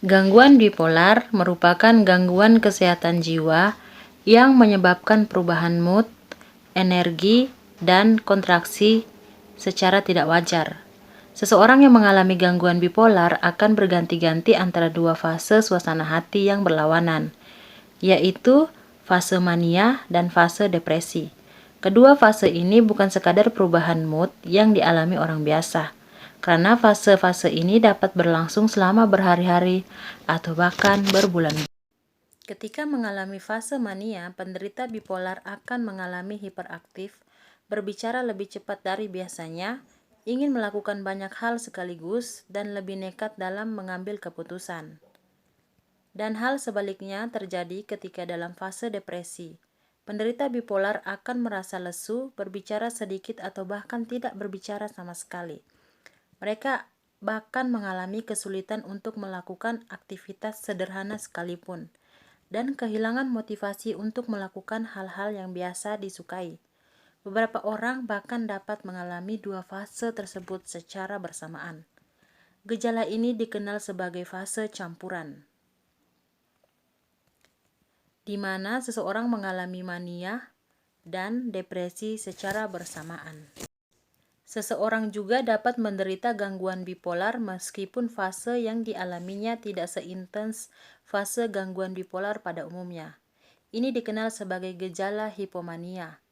Gangguan bipolar merupakan gangguan kesehatan jiwa yang menyebabkan perubahan mood, energi, dan kontraksi secara tidak wajar. Seseorang yang mengalami gangguan bipolar akan berganti-ganti antara dua fase suasana hati yang berlawanan, yaitu fase mania dan fase depresi. Kedua fase ini bukan sekadar perubahan mood yang dialami orang biasa, karena fase-fase ini dapat berlangsung selama berhari-hari atau bahkan berbulan-bulan. Ketika mengalami fase mania, penderita bipolar akan mengalami hiperaktif, berbicara lebih cepat dari biasanya, ingin melakukan banyak hal sekaligus, dan lebih nekat dalam mengambil keputusan. Dan hal sebaliknya terjadi ketika dalam fase depresi. Penderita bipolar akan merasa lesu, berbicara sedikit atau bahkan tidak berbicara sama sekali. Mereka bahkan mengalami kesulitan untuk melakukan aktivitas sederhana sekalipun, dan kehilangan motivasi untuk melakukan hal-hal yang biasa disukai. Beberapa orang bahkan dapat mengalami dua fase tersebut secara bersamaan. Gejala ini dikenal sebagai fase campuran, di mana seseorang mengalami mania dan depresi secara bersamaan. Seseorang juga dapat menderita gangguan bipolar meskipun fase yang dialaminya tidak seintens fase gangguan bipolar pada umumnya. Ini dikenal sebagai gejala hipomania.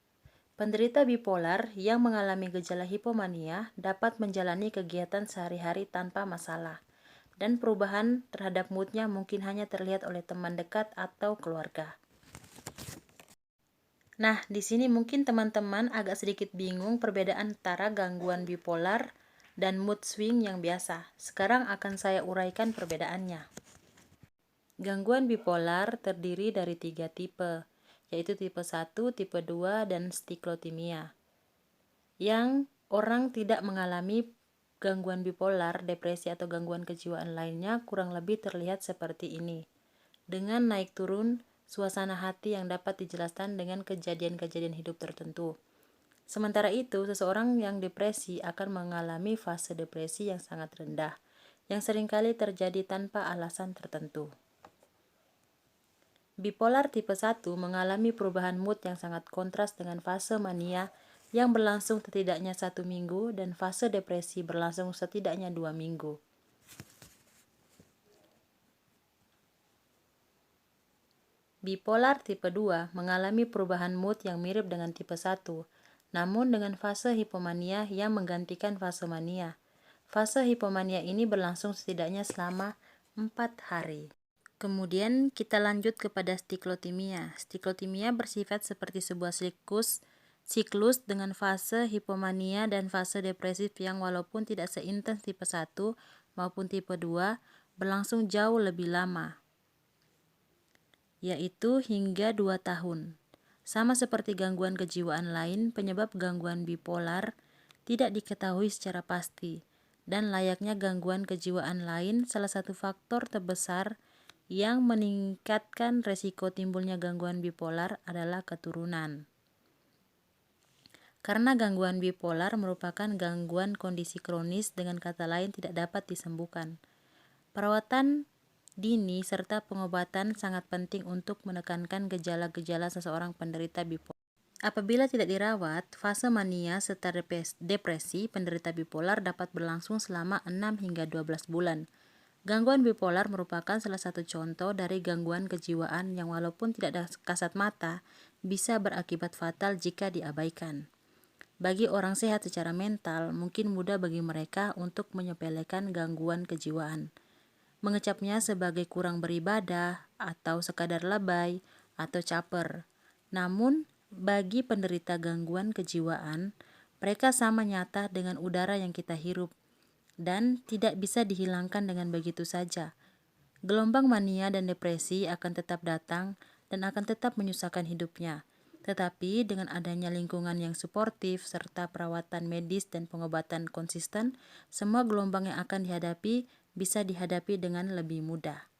Penderita bipolar yang mengalami gejala hipomania dapat menjalani kegiatan sehari-hari tanpa masalah, dan perubahan terhadap moodnya mungkin hanya terlihat oleh teman dekat atau keluarga. Nah, di sini mungkin teman-teman agak sedikit bingung perbedaan antara gangguan bipolar dan mood swing yang biasa. Sekarang akan saya uraikan perbedaannya. Gangguan bipolar terdiri dari 3 tipe, yaitu tipe 1, tipe 2, dan siklotimia. Yang orang tidak mengalami gangguan bipolar, depresi, atau gangguan kejiwaan lainnya kurang lebih terlihat seperti ini, dengan naik turun suasana hati yang dapat dijelaskan dengan kejadian-kejadian hidup tertentu. Sementara itu, seseorang yang depresi akan mengalami fase depresi yang sangat rendah, yang seringkali terjadi tanpa alasan tertentu. Bipolar tipe 1 mengalami perubahan mood yang sangat kontras dengan fase mania yang berlangsung setidaknya 1 minggu dan fase depresi berlangsung setidaknya 2 minggu. Bipolar tipe 2 mengalami perubahan mood yang mirip dengan tipe 1, namun dengan fase hipomania yang menggantikan fase mania. Fase hipomania ini berlangsung setidaknya selama 4 hari. Kemudian kita lanjut kepada siklotimia. Siklotimia bersifat seperti sebuah siklus dengan fase hipomania dan fase depresif yang walaupun tidak seintens tipe 1 maupun tipe 2 berlangsung jauh lebih lama, yaitu hingga 2 tahun. Sama seperti gangguan kejiwaan lain, penyebab gangguan bipolar tidak diketahui secara pasti, dan layaknya gangguan kejiwaan lain, salah satu faktor terbesar yang meningkatkan resiko timbulnya gangguan bipolar adalah keturunan. Karena gangguan bipolar merupakan gangguan kondisi kronis, dengan kata lain tidak dapat disembuhkan. Perawatan dini serta pengobatan sangat penting untuk menekankan gejala-gejala seseorang penderita bipolar. Apabila tidak dirawat, fase mania serta depresi penderita bipolar dapat berlangsung selama 6 hingga 12 bulan. Gangguan bipolar merupakan salah satu contoh dari gangguan kejiwaan yang walaupun tidak kasat mata, bisa berakibat fatal jika diabaikan. Bagi orang sehat secara mental, mungkin mudah bagi mereka untuk menyepelekan gangguan kejiwaan, mengecapnya sebagai kurang beribadah, atau sekadar lebay, atau caper. Namun, bagi penderita gangguan kejiwaan, mereka sama nyata dengan udara yang kita hirup, dan tidak bisa dihilangkan dengan begitu saja. Gelombang mania dan depresi akan tetap datang dan akan tetap menyusahkan hidupnya. Tetapi dengan adanya lingkungan yang suportif serta perawatan medis dan pengobatan konsisten, semua gelombang yang akan dihadapi bisa dihadapi dengan lebih mudah.